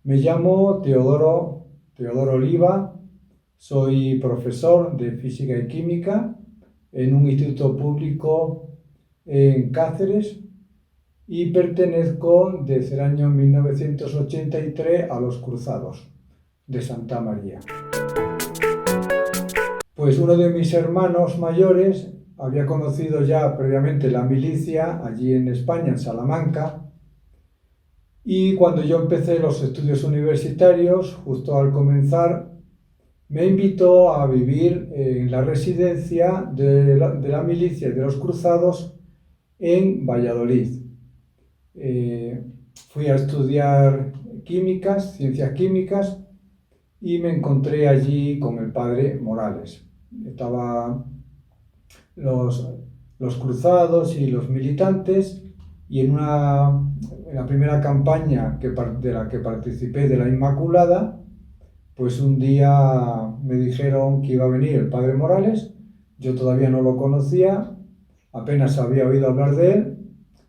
Me llamo Teodoro Oliva, soy profesor de Física y Química en un instituto público en Cáceres y pertenezco desde el año 1983 a los Cruzados de Santa María. Pues uno de mis hermanos mayores había conocido ya previamente la milicia allí en España, en Salamanca, y cuando yo empecé los estudios universitarios, justo al comenzar, me invitó a vivir en la residencia de la milicia y de los Cruzados en Valladolid. Fui a estudiar ciencias químicas, y me encontré allí con el padre Morales. Estaban los cruzados y los militantes, y en la primera campaña de la que participé, de la Inmaculada, pues un día me dijeron que iba a venir el padre Morales. Yo todavía no lo conocía, apenas había oído hablar de él,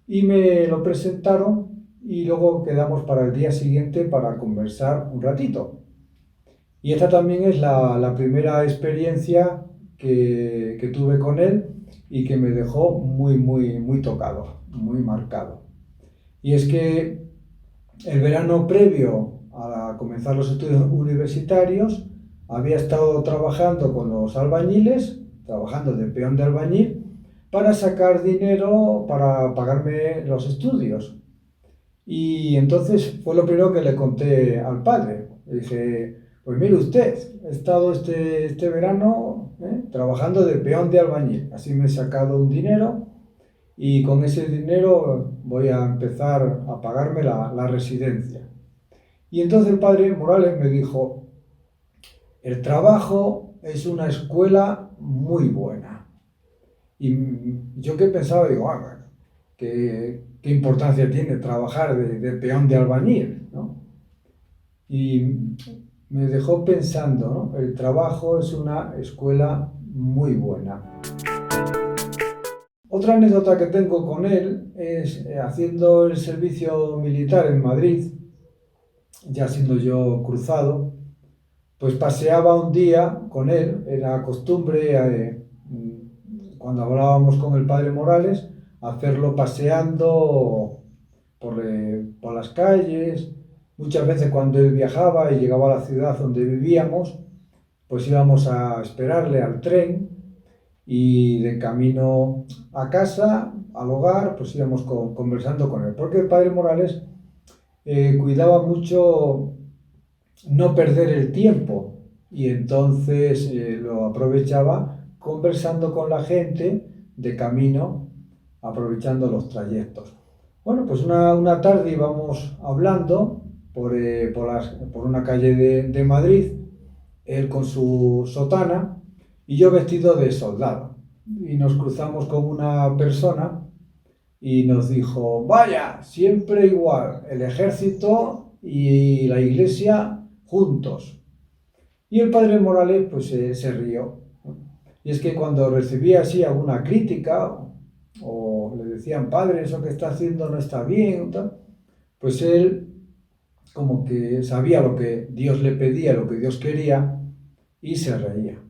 y me lo presentaron y luego quedamos para el día siguiente para conversar un ratito. Y esta también es la primera experiencia que tuve con él y que me dejó muy tocado, muy marcado. Y es que el verano previo a comenzar los estudios universitarios había estado trabajando con los albañiles, trabajando de peón de albañil, para sacar dinero para pagarme los estudios. Y entonces fue lo primero que le conté al padre. Le dije: pues mire usted, he estado este verano trabajando de peón de albañil, así me he sacado un dinero y con ese dinero voy a empezar a pagarme la residencia. Y entonces el padre Morales me dijo: el trabajo es una escuela muy buena. Y yo que pensaba, digo, ¿qué importancia tiene trabajar de peón de albañil, ¿no? Y me dejó pensando, ¿no? El trabajo es una escuela muy buena. Otra anécdota que tengo con él es haciendo el servicio militar en Madrid, ya siendo yo cruzado, pues paseaba un día con él. Era costumbre, cuando hablábamos con el padre Morales, hacerlo paseando por las calles. Muchas veces cuando él viajaba y llegaba a la ciudad donde vivíamos, pues íbamos a esperarle al tren, y de camino a casa, al hogar, pues íbamos conversando con él. Porque el padre Morales cuidaba mucho no perder el tiempo, y entonces lo aprovechaba conversando con la gente de camino, aprovechando los trayectos. Bueno, pues una tarde íbamos hablando por una calle de Madrid, él con su sotana y yo vestido de soldado. Y nos cruzamos con una persona y nos dijo: vaya, siempre igual, el ejército y la iglesia juntos. Y el padre Morales pues se rió. Y es que cuando recibía así alguna crítica, o le decían: padre, eso que está haciendo no está bien, pues él como que sabía lo que Dios le pedía, lo que Dios quería, y se reía.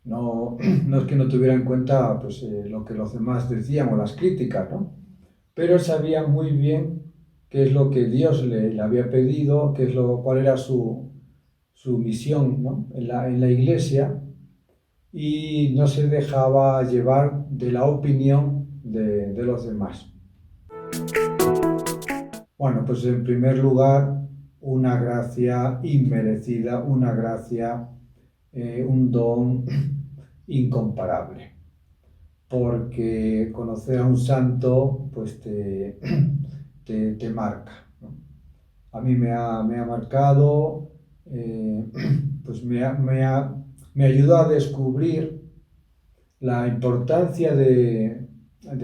No, no es que no tuviera en cuenta pues, lo que los demás decían o las críticas, ¿no? Pero él sabía muy bien qué es lo que Dios le había pedido, cuál era su misión, ¿no? en la iglesia, y no se dejaba llevar de la opinión de los demás. Bueno, pues en primer lugar, una gracia inmerecida, una gracia, un don incomparable, porque conocer a un santo pues te marca, ¿no? A mí me ha marcado, pues me ayudó a descubrir la importancia de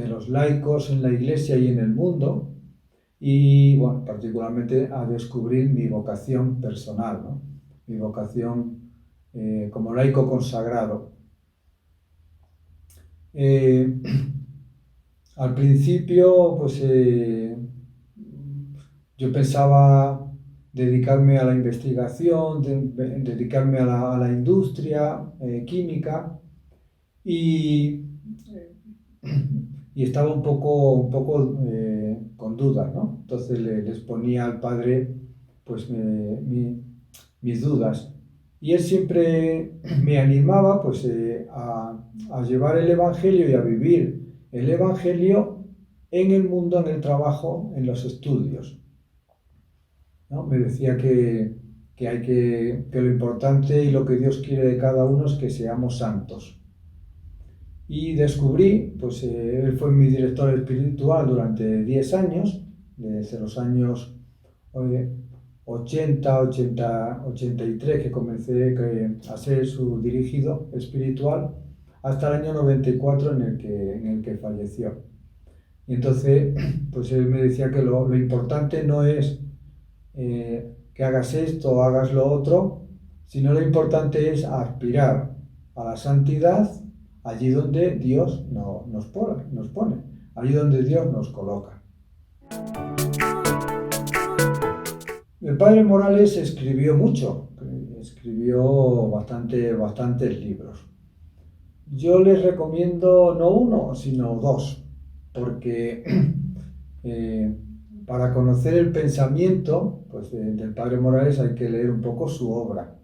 los laicos en la iglesia y en el mundo, y bueno, particularmente a descubrir mi vocación personal, ¿no? Mi vocación como laico consagrado. Al principio, pues yo pensaba dedicarme a la investigación, dedicarme a la industria química y, y estaba un poco con dudas, ¿no? Entonces les ponía al padre pues mis dudas. Y él siempre me animaba pues, a llevar el Evangelio y a vivir el Evangelio en el mundo, en el trabajo, en los estudios, ¿no? Me decía que lo importante y lo que Dios quiere de cada uno es que seamos santos. Y descubrí, pues él fue mi director espiritual durante 10 años, desde los años 83 que comencé a ser su dirigido espiritual, hasta el año 94 en el que falleció. Y entonces, pues él me decía que lo importante no es que hagas esto o hagas lo otro, sino lo importante es aspirar a la santidad allí donde Dios nos pone, allí donde Dios nos coloca. El padre Morales escribió mucho, escribió bastantes libros. Yo les recomiendo no uno, sino dos, porque para conocer el pensamiento pues, del padre Morales hay que leer un poco su obra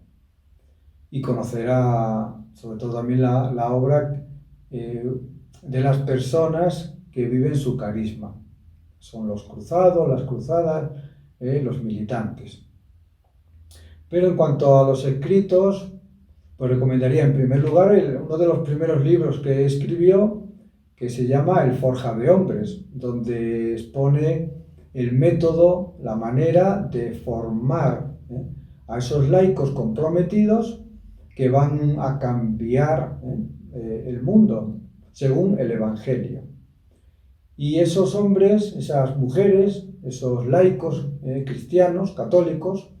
y conocer sobre todo también la obra de las personas que viven su carisma. Son los cruzados, las cruzadas, los militantes. Pero en cuanto a los escritos, pues recomendaría en primer lugar uno de los primeros libros que escribió, que se llama El Forja de Hombres, donde expone el método, la manera de formar a esos laicos comprometidos que van a cambiar el mundo según el Evangelio. Y esos hombres, esas mujeres, esos laicos cristianos, católicos,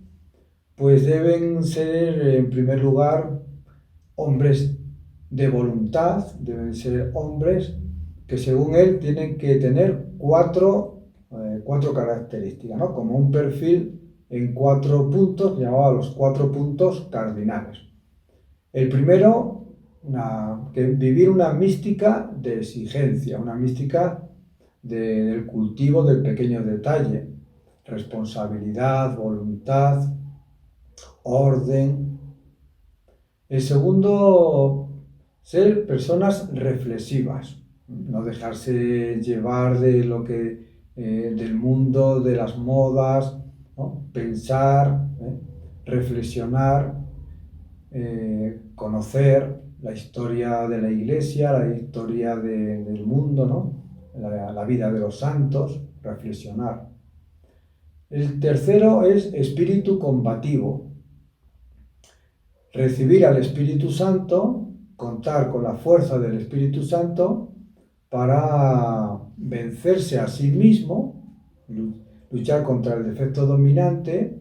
pues deben ser en primer lugar hombres de voluntad, deben ser hombres que según él tienen que tener cuatro características, ¿no? Como un perfil en 4 puntos, llamaba los 4 puntos cardinales. El primero, vivir una mística de exigencia, una mística del cultivo del pequeño detalle, responsabilidad, voluntad, orden. El segundo, ser personas reflexivas, no dejarse llevar de lo que del mundo, de las modas, ¿no? Pensar, reflexionar, conocer la historia de la Iglesia, la historia del mundo, ¿no? La vida de los santos, reflexionar. El tercero es espíritu combativo. Recibir al Espíritu Santo, contar con la fuerza del Espíritu Santo para vencerse a sí mismo, luchar contra el defecto dominante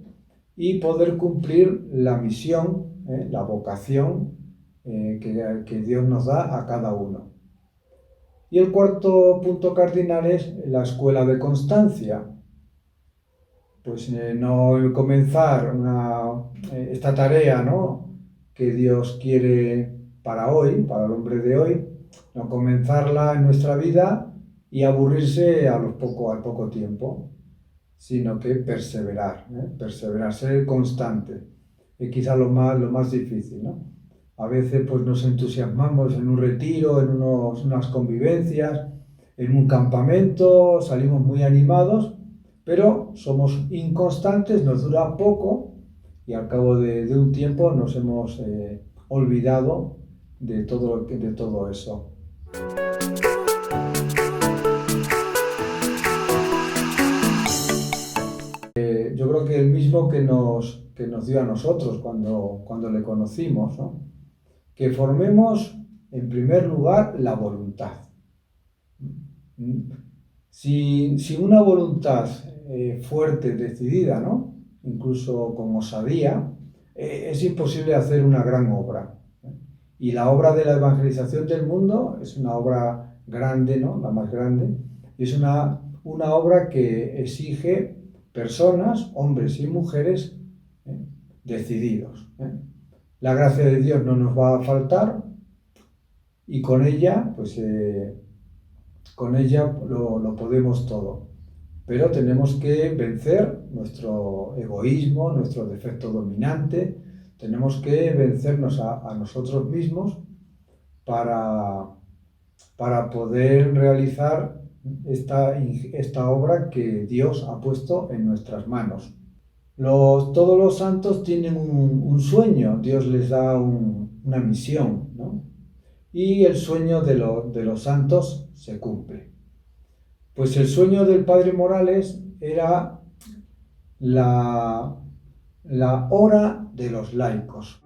y poder cumplir la misión, la vocación que Dios nos da a cada uno. Y el cuarto punto cardinal es la escuela de constancia. Pues no comenzar esta tarea, ¿no?, que Dios quiere para hoy, para el hombre de hoy, no comenzarla en nuestra vida y aburrirse al poco tiempo, sino que perseverar, ser constante, es quizá lo más difícil, ¿no? A veces pues nos entusiasmamos en un retiro, en unas convivencias, en un campamento, salimos muy animados, pero somos inconstantes, nos dura poco y al cabo de un tiempo nos hemos olvidado de todo eso. Yo creo que el mismo que nos dio a nosotros cuando le conocimos, ¿no? Que formemos en primer lugar la voluntad. Sin una voluntad fuerte, decidida, ¿no?, incluso con osadía, es imposible hacer una gran obra. Y la obra de la evangelización del mundo es una obra grande, ¿no?, la más grande, y es una obra que exige personas, hombres y mujeres, decididos. La gracia de Dios no nos va a faltar y con ella, pues, con ella lo podemos todo. Pero tenemos que vencer nuestro egoísmo, nuestro defecto dominante. Tenemos que vencernos a nosotros mismos para poder realizar esta obra que Dios ha puesto en nuestras manos. Todos los santos tienen un sueño, Dios les da una misión, ¿no? Y el sueño de los santos se cumple. Pues el sueño del padre Morales era la hora de los laicos.